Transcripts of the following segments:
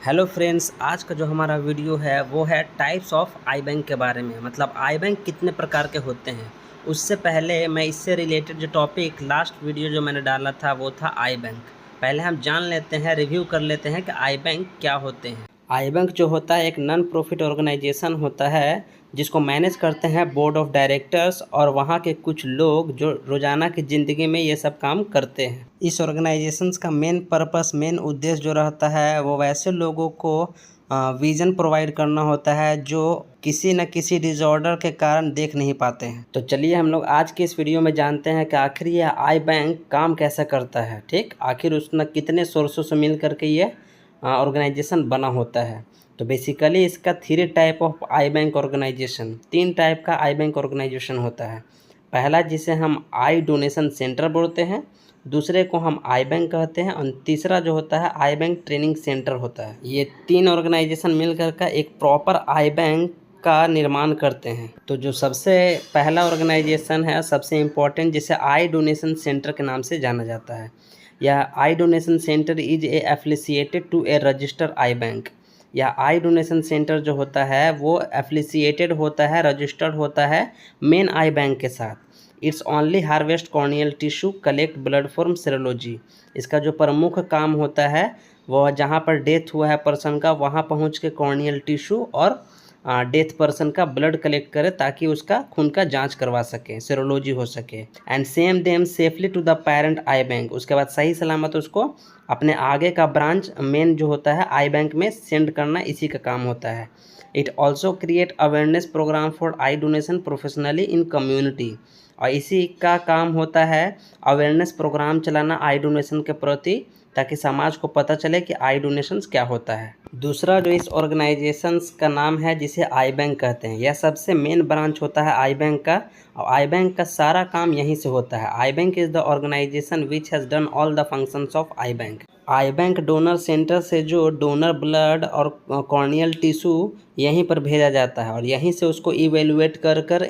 Hello friends, आज का जो हमारा वीडियो है वो है टाइप्स ऑफ आई बैंक के बारे में। मतलब आई बैंक कितने प्रकार के होते हैं। उससे पहले मैं इससे रिलेटेड जो टॉपिक लास्ट वीडियो जो मैंने डाला था वो था आई बैंक। पहले हम जान लेते हैं, रिव्यू कर लेते हैं कि आई बैंक क्या होते हैं। आई बैंक जो होता है एक नॉन प्रॉफिट ऑर्गेनाइजेशन होता है जिसको मैनेज करते हैं बोर्ड ऑफ डायरेक्टर्स और वहाँ के कुछ लोग जो रोज़ाना की ज़िंदगी में ये सब काम करते हैं। इस ऑर्गेनाइजेशंस का मेन पर्पस, मेन उद्देश्य जो रहता है वो वैसे लोगों को विज़न प्रोवाइड करना होता है जो किसी न किसी डिसऑर्डर के कारण देख नहीं पाते हैं। तो चलिए हम लोग आज के इस वीडियो में जानते हैं कि आखिर ये आई बैंक काम कैसे करता है। ठीक, आखिर उसने कितने सोर्सों से मिल करके ये ऑर्गेनाइजेशन बना होता है। तो बेसिकली इसका 3 type of eye bank organization, 3 type का आई बैंक ऑर्गेनाइजेशन होता है। पहला जिसे हम आई डोनेशन सेंटर बोलते हैं, दूसरे को हम आई बैंक कहते हैं और तीसरा जो होता है आई बैंक ट्रेनिंग सेंटर होता है। ये 3 ऑर्गेनाइजेशन मिलकर का एक प्रॉपर आई बैंक का निर्माण करते हैं। तो जो सबसे पहला ऑर्गेनाइजेशन है, सबसे इम्पोर्टेंट, जिसे आई डोनेशन सेंटर के नाम से जाना जाता है। यह eye donation centre is a affiliated to a register eye bank. या आई डोनेशन सेंटर जो होता है वो एफिलिएटेड होता है, रजिस्टर्ड होता है मेन आई बैंक के साथ। It's only harvest corneal tissue, collect blood form serology. इसका जो प्रमुख काम होता है वह जहाँ पर डेथ हुआ है पर्सन का वहाँ पहुँच के कॉर्नियल टिश्यू और डेथ पर्सन का ब्लड कलेक्ट करे ताकि उसका खून का जांच करवा सके, सेरोलॉजी हो सके। And send them safely to the parent eye bank. उसके बाद सही सलामत उसको अपने आगे का ब्रांच मेन जो होता है आई बैंक में सेंड करना, इसी का काम होता है। It also create awareness programme for eye donation professionally in community. और इसी का काम होता है अवेयरनेस प्रोग्राम चलाना आई डोनेशन के प्रति, ताकि समाज को पता चले कि आई डोनेशंस क्या होता है। दूसरा जो इस ऑर्गेनाइजेशंस का नाम है जिसे आई बैंक कहते हैं, यह सबसे मेन ब्रांच होता है आई बैंक का और आई बैंक का सारा काम यहीं से होता है। Eye bank is the organization which has done all the functions of eye bank. Eye bank donor centre से जो डोनर ब्लड और कॉर्नियल टिश्यू यहीं पर भेजा जाता है और यहीं से उसको इवेलुएट कर कर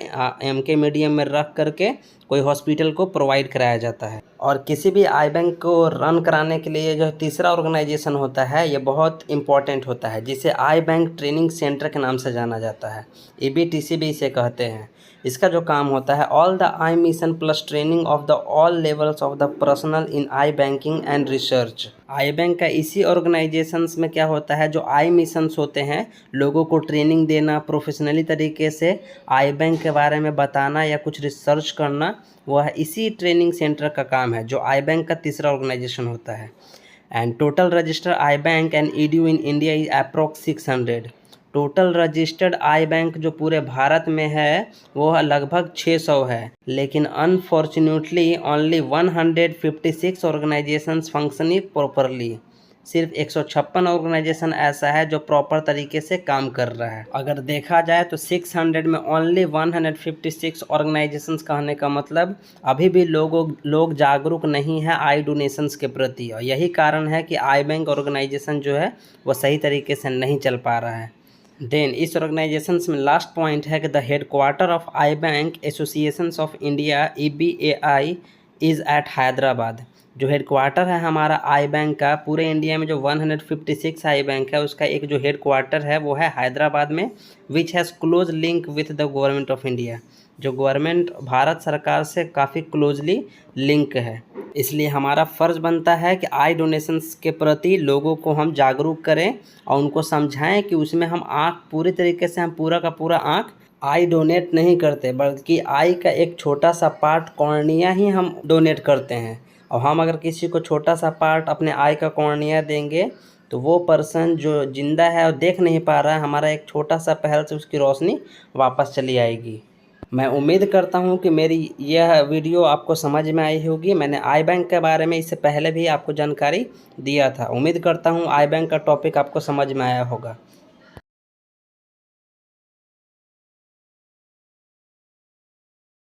एमके मीडियम में रख करके कोई हॉस्पिटल को प्रोवाइड कराया जाता है। और किसी भी आई बैंक को रन कराने के लिए जो तीसरा ऑर्गेनाइजेशन होता है ये बहुत इंपॉर्टेंट होता है, जिसे आई बैंक ट्रेनिंग सेंटर के नाम से जाना जाता है। EBTC भी इसे कहते हैं। इसका जो काम होता है all the I mission plus training of the all levels of the personal in I banking and research. I bank का इसी ऑर्गेनाइजेशंस में क्या होता है, जो आई मिशंस होते हैं लोगों को ट्रेनिंग देना, प्रोफेशनली तरीके से आई बैंक के बारे में बताना या कुछ रिसर्च करना, वह इसी ट्रेनिंग सेंटर का काम है जो आई बैंक का तीसरा ऑर्गेनाइजेशन होता है। And total register eye bank and EDU in India is approx 600। Total registered I bank जो पूरे भारत में है वो लगभग 600 है, लेकिन unfortunately only 156 organisations functioning properly. सिर्फ 156 ऑर्गेनाइजेशन ऐसा है जो प्रॉपर तरीके से काम कर रहा है। अगर देखा जाए तो 600 में ओनली 156 ऑर्गेनाइजेशंस कहने का मतलब अभी भी लोग जागरूक नहीं है आई डोनेशंस के प्रति, और यही कारण है कि आई बैंक ऑर्गेनाइजेशन जो है वो सही तरीके से नहीं चल पा रहा है। देन इस ऑर्गेनाइजेशंस में लास्ट पॉइंट है कि the headquarter of eye bank associations of India EBAI is at Hyderabad. जो हेडक्वार्टर है हमारा आई बैंक का, पूरे इंडिया में जो 156 आई बैंक है उसका एक जो हेडक्वार्टर है वो है हैदराबाद में, which has close link with the government of India. जो गवर्नमेंट भारत सरकार से काफ़ी क्लोजली लिंक है। इसलिए हमारा फ़र्ज़ बनता है कि आई डोनेशंस के प्रति लोगों को हम जागरूक करें और उनको समझाएं कि उसमें हम पूरी तरीके से हम पूरा का पूरा आई डोनेट नहीं करते, बल्कि आई का एक छोटा सा पार्ट कॉर्निया ही हम डोनेट करते हैं। और हम अगर किसी को छोटा सा पार्ट अपने आई का कॉर्निया देंगे तो वो पर्सन जो जिंदा है और देख नहीं पा रहा है, हमारा एक छोटा सा पहल से उसकी रोशनी वापस चली आएगी। मैं उम्मीद करता हूं कि मेरी यह वीडियो आपको समझ में आई होगी। मैंने आई बैंक के बारे में इससे पहले भी आपको जानकारी दिया था। उम्मीद करता हूं आई बैंक का टॉपिक आपको समझ में आया होगा।